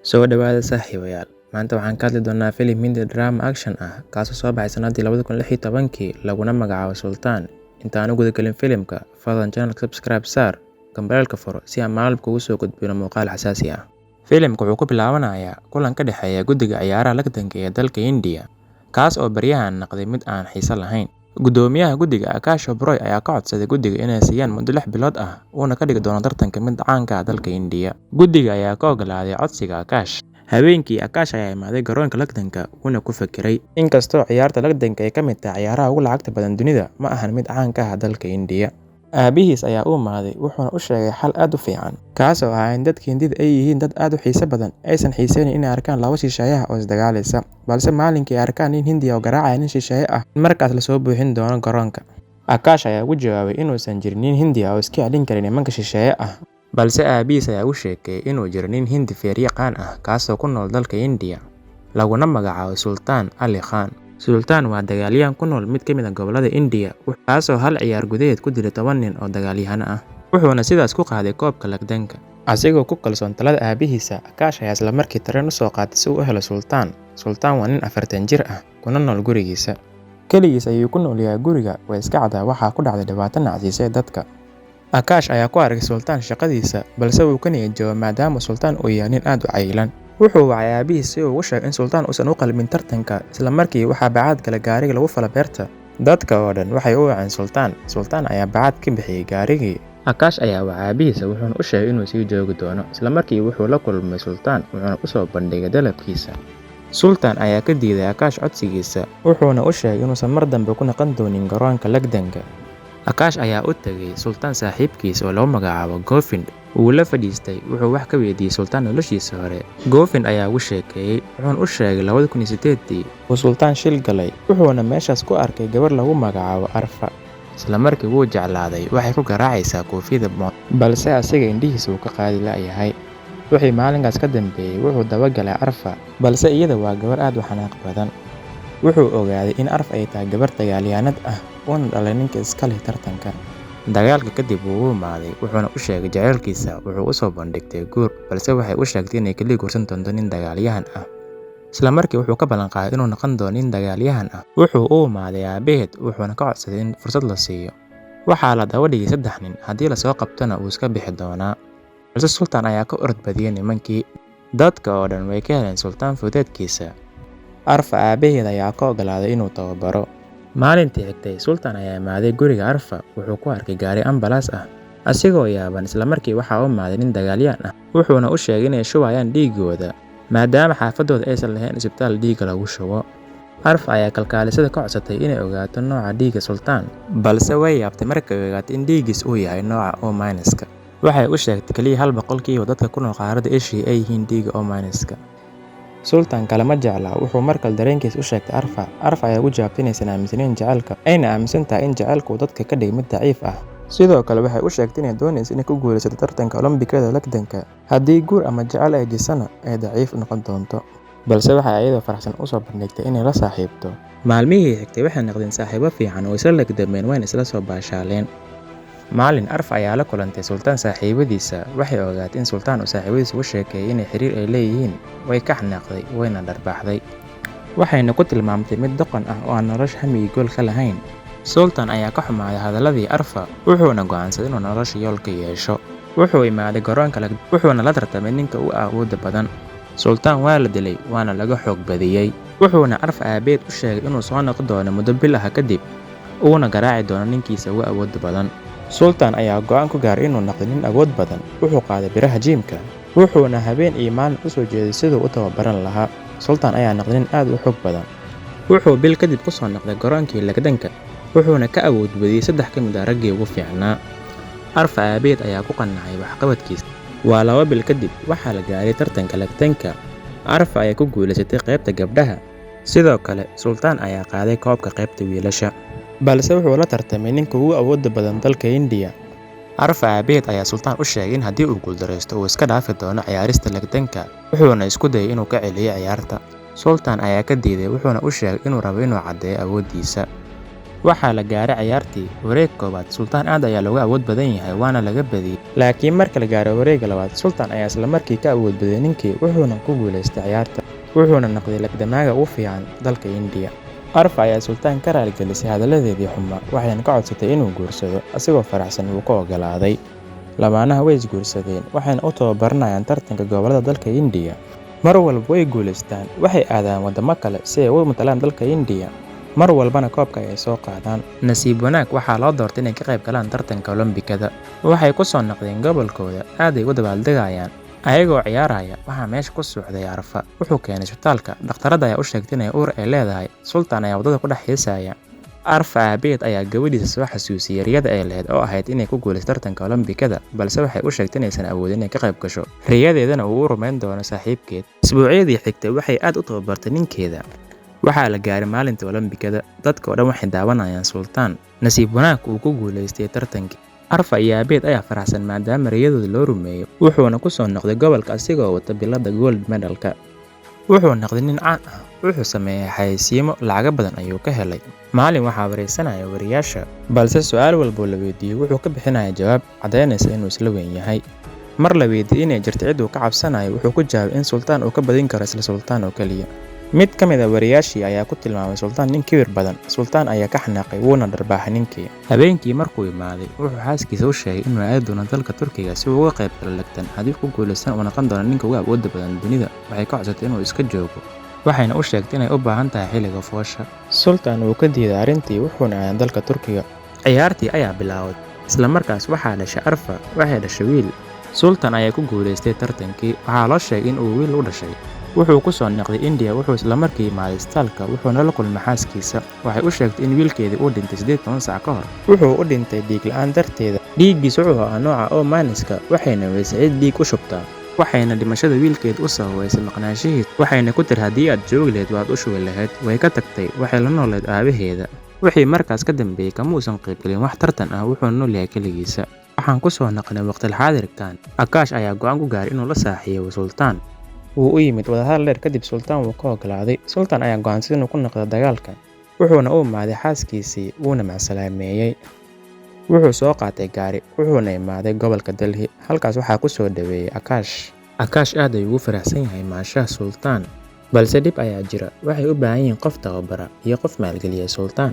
Soo dhawaada saaxiibayaal, maanta waxaan ka hadli doonaa filim Hindi drama action ah kaasoo soo baxay sanadii 2016 laguna magacaabo Sultan. Intaan u gudagelin filimka, fadlan channelka subscribe saar, gambalelka furo si aan maalin kugu soo gudbino muuqaal xasaasi ah. Filimku wuxuu ku bilaabanayaa kulan ka dhexeeya guddiga ciyaaraha lagdanka ee dalka India, kaas oo baryahan noqday mid aan xiiso lahayn. Gudoomiyaha guddiga Akash Oberoi ayaa ka codsaday guddiga inay siiyaan muddo 6 bilood ah uuna ka dhigi doono tartanka mid caan ka ah dalka India. Guddiga ayaa ka oggolaaday codsiga Akash. Habeenkii, Akash ayaa imaaday garoonka lagdanka wuuna ku fekeray. Inkastoo ciyaarta lagdanka ay ka mid tahay ciyaaraha ugu lacagta badan dunida, ma ahan mid caan ka ah dalka India. Aabihiis ayaa u imaaday wuxuuna u sheegay xal aad u fiican, kaasoo ah in dadka Hindida ay yihiin dad aad u xiiso badan, aysan xiisaynin inay arkaan laba shisheeye oo isdagaalaysa, balse maalinkii ay arkaan nin Hindi oo garaacaya nin shisheeye ah, markaas lasoo buuxin doono garoonka. Akash ayaa ugu jawaabay inuusan jirin nin Hindi oo iska celin karin nimanka shisheeye ah, balse aabihiis ayaa u sheegay inuu jiro nin Hindi feer-yaqaan ah kaasoo ku nool dalka India, laguna magacaabo Sultan Ali Khan. Sultan waa dagaalyahan ku nool mid ka mid ah gobollada India, kaasoo hal ciyaar gudaheed ku dilay 10 nin oo dagaalyahano ah, wuxuuna sidaas ku qaaday koobka lagdanka. Asigoo ku kalsoon talada aabihiisa, Akash ayaa isla markii tareen u soo qaatay si uu u helo Sultan. Sultan waa nin 40 jir ah, kuna nool gurigiisa. Kaligiis ayuu ku nool yahay guriga, way iska caddaa waxaa ku dhacday dhibaato nacsiisay dadka. Akash ayaa ku arkay Sultan shaqadiisa, balse wuu ka niyad jabay maadaama Sultan uu yahay nin aad u cayilan. Wuxuu wacay aabihiis si uu ugu sheegay in Sultan uusan u qalmin tartanka, isla markii waxaa bacaad gala gaariga lagu falo beerta. Dadka oo dhan waxay u waceen Sultan. Sultan ayaa bacaad ka bixiyay gaarigii. Akash ayaa wacay aabihiisa wuxuuna u sheegay inuu sii joogi doono, isla markii wuxuu la kulmay Sultan wuxuuna u soo bandhigay dalabkiisa. Sultan ayaa ka diiday Akash codsigiisa, wuxuuna u sheegay inuusan mar dambe ku noqon doonin garoonka lagdanka. Akash ayaa u tagay Sultan saaxiibkiis oo lagu magacaabo Govind. Wuu la fadhiistay, wuxuu wax ka weydiiyey Sultan noloshiisa hore. Govind ayaa ugu sheekeeyay, wuxuuna u sheegay 2008 uu Sultan shil galay, wuxuuna meeshaas ku arkay gabar lagu magacaabo Arfa. Isla markii wuu jeclaaday, waxay ku garaacaysaa koofiyada balse asiga indhihiisa uu ka qaadi la'yahay. Wixii maalinkaas ka dambeeyay wuxuu dabagalay Arfa, balse iyada waa gabar aad u xanaaq badan. Wuxuu ogaaday in Arfa ay tahay gabar dagaalyahanad ah uuna dhalay ninka iska leh tartanka. Dagaalka kadib wuu u imaaday, wuxuuna u sheegay jaceylkiisa. Wuxuu u soo bandhigtay guur, balse waxay u sheegtay inay kaliya guursan doonto nin dagaalyahan ah. Isla markii wuxuu ka ballan qaaday inuu noqon doono nin dagaalyahan ah. Wuxuu u imaaday aabaheed, wuxuuna ka codsaday in fursad la siiyo. Waxaa la daba dhigay 3 nin, haddii la soo qabtona wuu iska bixi doonaa. Balse Sultan ayaa ka orod badiyay nimankii. Dadka oo dhan way ka heleen Sultan fudeedkiisa. Arfa aabaheed ayaa ka oggolaaday inuu tababaro. Maalintii xigtay, Sultan ayaa imaaday guriga Arfa, wuxuu ku arkay gaari ambalaas ah. Asigoo yaaban, isla markii waxaa u imaaday nin dagaalyahan ah, wuxuuna u sheegay inay shubayaan dhiigooda, maadaama xaafadooda aysan lahayn isbitaal dhiigga lagu shubo. Arfa ayaa kalkaalisada ka codsatay inay ogaato nooca dhiigga Sultan, balse way yaabtay markay ogaatay in dhiiggiis uu yahay nooca O-. Waxay u sheegtay kaliya 1% dadka ku nool qaaradda Asia ay yihiin dhiigga O-. Sultan kalama jecla, wuxuu markale dareenkiisa u sheegtay Arfa. Arfa ayaa ugu jawaabtay inaysan aaminsanayn jacaylka, ayna aaminsan tahay in jacaylku uu dadka ka dhigay mid daciif ah. Sidoo kale waxay u sheegtay inay doonayso inay ku guulaysato tartanka Olombikada lagdanka, haddii guur ama jacayl ay gisana ay daciif noqon doonto. Balse waxay iyadoo faraxsan u soo bandhigtay inay la saaxiibto. Maalmihii xigtay waxay noqdeen saaxiibo fiican oo isla lagdameen wayna isla soo baashaaleen. Maalin, Arfa ayaa la kulantay Sultan saaxiibadiisa. Waxay ogaatay in Sultan uu saaxiibadiisa u sheegay in xiriir ay leeyihiin. Way ka xanaaqday, wayna dharbaaxday, waxayna ku tilmaamtay mid doqon ah oo aan nolosha hami iyo gool ka lahayn. Sultan ayaa ka xumaaday hadalladii Arfa, wuxuuna go'aansaday inuu nolosha yool ka yeesho. Wuxuu imaaday garoonka wuxuuna la tartamay ninka u awoodda badan. Sultan waa la dilay, waana laga xoog badiyay. Wuxuuna Arfa aabeed u sheegay inuu soo noqon doono muddo bil ah kadib, uuna garaaci doono ninkiisa ugu awoodda badan. Sultan ayaa go'aan ku gaaray inuu noqdo nin awood badan. Wuxuu qaaday biraha jiimka, wuxuuna habeen iyo maalin u soo jeeday siduu u tababaran lahaa. Sultan ayaa noqday nin aad u xoog badan. Wuxuu bil kadib ku soo noqday garoonkii lagdanka, wuxuuna ka awood badiyay 3 ka mid ah raggii ugu fiicnaa. Arfa aabeed ayaa ku qancay waxqabadkiisa. Waa 2 bil kadib, waxaa la gaaray tartanka lagdanka. Arfa ayaa ku guulaysatay qaybta gabdhaha. Sidoo kale, Sultan ayaa qaaday koobka qaybta wiilasha, balse wuxuu la tartamay ninka ugu awoodda badan dalka India. Arfa aabaheed ayaa Sultan u sheegay in haddii uu guuldareysto uu iska dhaafi doono ciyaarista lagdanka, wuxuuna isku dayay inuu ka celiyo ciyaarta. Sultan ayaa ka diiday, wuxuuna u sheegay inuu rabo inuu caddeeyo awooddiisa. Waxaa la gaaray ciyaartii wareeg koowaad, Sultaan aad ayaa looga awood badan yahay waana laga badiyay. Laakiin marka la gaaray wareegga labaad, Sultaan ayaa isla markii ka awood badiyay ninkii wuxuuna ku guuleystay ciyaarta. Wuxuuna noqday lagdamaaga ugu fiican dalka India. Arfa ayaa Sultaan ka raaligelisay hadalladeedii xumaa, waxayna ka codsatay inuu guursado, asigoo faraxsan wuu ka oggolaaday. Lamaanaha way isguursadeen, waxayna u tababaranayaan tartanka gobollada dalka India. Mar walba way guuleystaan, waxay aadaan waddamo kale si ay u matalaan dalka India. Mar walbana koobka ay soo qaadaan. Nasiib wanaag waxaa loo doortay inay ka qayb galaan tartanka Olombikada. Waxay ku soo noqdeen gobolkooda, aad ay u dabaaldegayaan. Ayagoo ciyaaraya, waxaa meesha ku socday Arfa. Wuxuu keenay isbitaalka, dhakhtarada ayaa u sheegtay inay uur ay leedahay. Sultaan ayaa waddada ku dhex heesaya. Arfa aabaheed ayaa gabadhiisa soo xasuusiyay riyada ay lahayd oo ahayd inay ku guulaysato tartanka Olombikada, balse waxay u sheegtay inaysan awoodin inay ka qayb gasho. Riyadeedana uu u rumayn doono saaxiibkeed. Isbuucyadii xigtay waxay aad u tababartay ninkeeda. Waxaa la gaaray maalinta Olombikada, dadka oo dhan waxay daawanayaan Sultaan. Nasiib wanaag uu ku guulaystay tartankii. Arfa iyo aabaheed ayaa faraxsan maadaama riyadooda loo rumeeyo, wuxuuna ku soo noqday gobolka asigoo wata biladda gold medalka. Wuxuu noqday nin caan ah, wuxuu sameeyay xayeysiimo, lacago badan ayuu ka helay. Maalin waxaa wareysanaya wariyaasha, balse su'aal walba la weydiiyey wuxuu ka bixinaya jawaab caddaynaysa inuu isla weyn yahay. Mar la weydiiyey inay jirto cid uu ka cabsanayo, wuxuu ku jawaabay in Sultaan uu ka badin karo isla Sultaan oo kaliya. Mid ka mid ah wariyaashii ayaa ku tilmaamay Sultaan nin kibir badan. Sultaan ayaa ka xanaaqay wuuna dharbaaxay ninkii. Habeenkii markuu imaaday, wuxuu xaaskiisa u sheegay inuu aadi doono dalka Turkiga si uu uga qayb galo lagtan. Haddii ku guuleystaan uu noqon doono ninka ugu awoodda badan dunida. Waxay ka codsatay inuu iska joogo, waxayna u sheegtay inay u baahan tahay xilliga foosha. Sultaan wuu ka diiday arrintii, wuxuuna aaday dalka Turkiga. Ciyaartii ayaa bilaawday. Isla markaas waxaa dhashay Arfa, waxay dhashay wiil. Sultaan ayaa ku guuleystay tartankii. Waxaa loo sheegay in uu wiil u dhashay. Wuxuu ku soo noqday India, wuxuu isla markii imaaday isbitaalka, wuxuuna la kulmay xaaskiisa. Waxay u sheegtay in wiilkeedii uu dhintay 18 saac ka hor. Wuxuu u dhintay dhiig la'aan darteeda. Dhiiggiisa wuxuu ahaa nooca O-, waxayna weysay cid dhiig u shubtaa. Waxayna dhimashada wiilkeed u sababaysay maqnaanshihiisa. Waxayna ku tiri haddii aad joogi lahayd waad u shubi lahayd. Way ka tagtay, waxay la noolayd aabaheeda. Wixii markaas ka dambeeyay kama uusan qayb galin wax tartan ah, wuxuu nool yahay kaligiisa. Waxaan ku soo noqonay waqti xaadirkan. Akash ayaa go'aan ku gaaray inuu la saaxiibo Sultaan. Wuu u yimid wadahadal dheer kadib, Sultaan wuu ka oggolaaday. Sultaan ayaa go'aansaday inuu ku noqdo dagaalka, wuxuuna u imaaday xaaskiisii, wuuna macsalaameeyay. Wuxuu soo qaatay gaari, wuxuuna imaaday gobolka Delhi. Halkaas waxaa ku soo dhaweeyay Akash. Akash aad ayuu ugu faraxsan yahay maashaha Sultaan, balse dhib ayaa jira. Waxay u baahan yihiin qof tababara iyo qof maalgeliya Sultaan.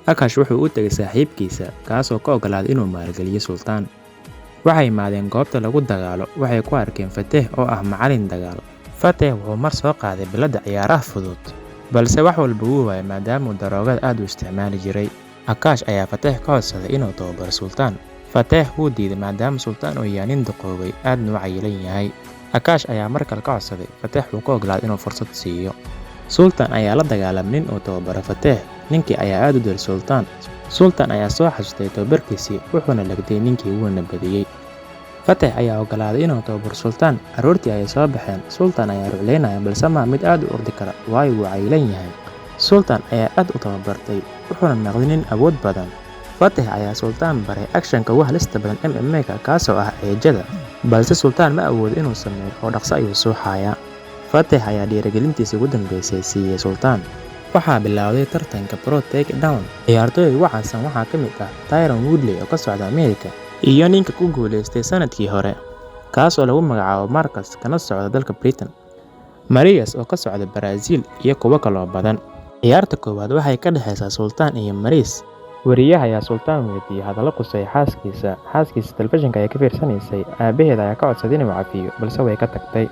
Akash wuxuu u tegay saaxiibkiisa, kaasoo ka oggolaaday inuu maalgeliyo Sultaan. Waxay imaadeen goobta lagu dagaalo. Waxay ku arkeen Fateh oo ah macallin dagaal. Fateh wuxuu mar soo qaaday biladda ciyaaraha fudud, balse wax walba wuu waayay maadaama uu daroogada aad u isticmaali jiray. Akash ayaa Fateh ka codsaday inuu tababaro Sultaan. Fateh wuu diiday maadaama Sultaan uu yahay nin duqoobay, aadna u cayilan yahay. Akash ayaa mar kale ka codsaday. Fateh wuu ka oggolaaday inuu fursad siiyo. Sultaan ayaa la dagaalamay nin uu tababaro Fateh. Ninkii ayaa aad u dilay Sultaan. Sultaan ayaa soo xasustay tababarkiisii, wuxuuna lagday ninkii wuuna badiyay. Fateh ayaa oggolaaday inuu tababaro Sultaan. Aroortii ayay soo baxeen. Sultaan ayaa rucleynaya, balse ma mid aad u ordi kara, waayo wuu cayilan yahay. Sultaan ayaa aad u tababartay, wuxuuna noqday nin awood badan. Fateh ayaa Sultaan baray akshanka ugu halista badan MMA-ga, kaasoo ah ceejada, balse Sultaan ma awoodo inuu sameeyo oo dhaqso ayuu suuxayaa. Fateh ayaa dhiirigelintiisii ugu dambeysay siiyay Sultaan. Waxaa bilowday tartanka Pro Takedown. Ciyaartooyda ugu caansan waxaa ka mid ah Tyron Woodley oo ka socda Ameerika, iyo ninka ku guuleystay sanadkii hore, kaasoo lagu magacaabo Marcus kana socda dalka Britain, Marius oo ka socda Brazil, iyo kuwo kaloo badan. Ciyaarta koowaad waxay ka dhaxaysaa Sultaan iyo Marius. Wariyaha ayaa Sultaan weydiiyey hadallo quseeya xaaskiisa telefishinka ay ka fiirsanaysay. Aabaheed ayaa ka codsaday inuu cafiyo, balse way ka tagtay.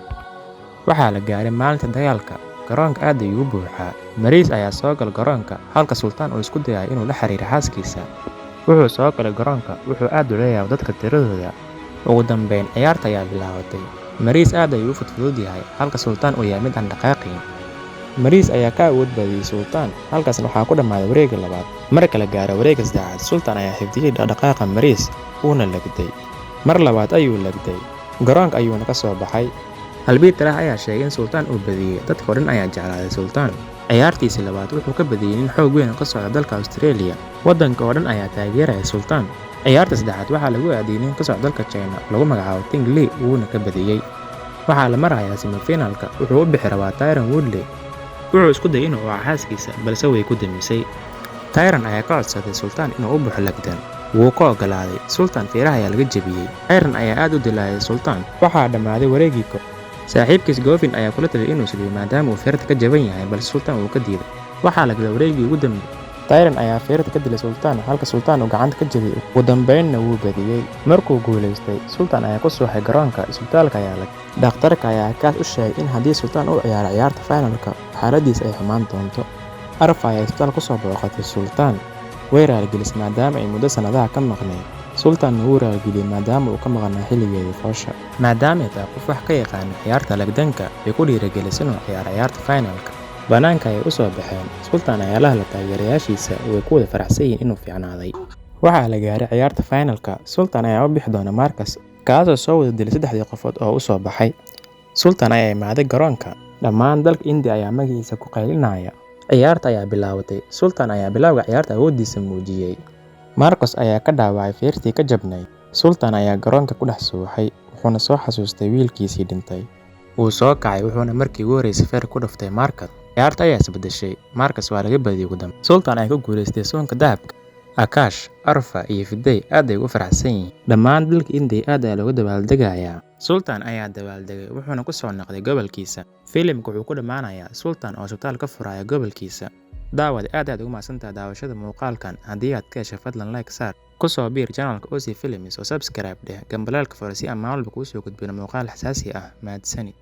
Waxaa la gaaray maalinta dagaalka. Garoonka aad ayuu u buuxaa. Marius ayaa soo galay garoonka, halka Sultaan uu isku dayay inuu la xiriiro xaaskiisa. Wuxuu soo galay garoonka, wuxuu aad u leeyahay dadka tiradooda. Ugu dambeyn, ciyaarta ayaa bilaabatay. Marius aad ayuu u fudud yahay, halka Sultaan uu yahay mid aan dhaqaaqayn. Marius ayaa ka awood badiyay Sultaan, halkaasna waxaa ku dhammaaday wareegga labaad. Marka la gaaray wareegga saddexaad, Sultaan ayaa xifdiyay dhaqdhaqaaqa Marius, wuuna lagday. Mar labaad ayuu lagday, garoonka ayuuna ka soo baxay. Albiitaraha ayaa sheegay in Sultaan uu badiyay. Dadka oo dhan ayaa jeclaaday Sultaan. Ciyaartiisii labaad wuxuu ka badiyay nin xoog weyn oo ka socda dalka Australia. Waddanka oo dhan ayaa taageeraya Sultaan. Ciyaarta saddexaad waxaa lagu aadiyay nin ka socda dalka China, lagu magacaabo Ting Li, wuuna ka badiyay. Waxaa la marayaa semifinalka, wuxuu u bixi rabaa Tyron Woodley. Wuxuu isku dayay inuu waco xaaskiisa, balse way ku damisay. Tyran ayaa ka codsaday Sultan inuu u baxo lagdan. Wuu ka ogolaaday. Sultan feeraha ayaa laga jebiyey. Tyran ayaa aad u dilaayay Sultan. Waxaa dhammaaday wareegii koowaad. Saaxiibkiis Govin ayaa kula taliyay inuu suliyo maadaama uu feerta ka jaban yahay, balse Sultan wuu ka diiday. Waxaa la galay wareegii ugu dambeeyay. Tyran ayaa feerta ka dilay Sultan halka Sultan uu gacanta ka jabiyay. Ugu dambeynna wuu badiyay. Markuu guuleystay, Sultan ayaa ku suuxay garoonka. Isbitaalka ayaa la galay. Dhakhtarka ayaa kaas u sheegay in haddii Sultan uu ciyaaro ciyaarta finalka, xaaladiisa ay xumaan doonto. Arfa ayaa isbitaal ku soo booqatay Sultan. Way raaligelisay maadaama ay muddo sanadaha ka maqnayd. Sultan wuu raaligeliyay maadaama uu ka maqnaa xilligeedii foosha. Maadaama ay tahay qof wax ka yaqaan ciyaarta lagdanka, way ku dhiirigelisay inuu ciyaaro ciyaarta finalka. Banaanka ayay u soo baxeen. Sultan ayaa la hadlay taageerayaashiisa way ku wada faraxsan yihiin inuu fiicnaaday. Waxaa la gaaray ciyaarta finalka. Sultan ayaa u bixi doona Marcus, kaasoo soo wada dilay 3 qofood oo u soo baxay. Sultan ayaa imaaday garoonka. Dhammaan dalka India ayaa magaciisa ku qaylinaya. Ciyaarta ayaa bilaabatay. Sultan ayaa bilowga ciyaarta awoodiisa muujiyay. Marcus ayaa ka dhaawacay feertii ka jabnayd. Sultan ayaa garoonka ku dhex suuxay, wuxuuna soo xasuustay wiilkiisii dhintay. Wuu soo kacay wuxuuna markii ugu horeysay feer ku dhuftay Marcus. Ciyaarta ayaa isbedeshay. Marcus waa laga badiyay ugu dambeyn. Sultan ayaa ku guuleystay suunka dahabka. Akash, Arfa iyo Fiday aad ay ugu faraxsan yihiin. Dhammaan dalka India aad ayaa looga dabaaldegayaa. Sultan ayaa dabaaldegay wuxuuna ku soo noqday gobolkiisa. Filimku wuxuu ku dhamaanayaa Sultan oo isbitaal ka furaya gobolkiisa. Daawad aad ugu mahadsantahay daawashada muuqaalkan. Haddii aad ka heshay fadlan like saar. Ku soo biir channelka OC Films oo subscribe dheh. Gambalaalka furo si aan maalin walba kuu soo gudbino muuqaal xasaasi ah. Mahadsanid.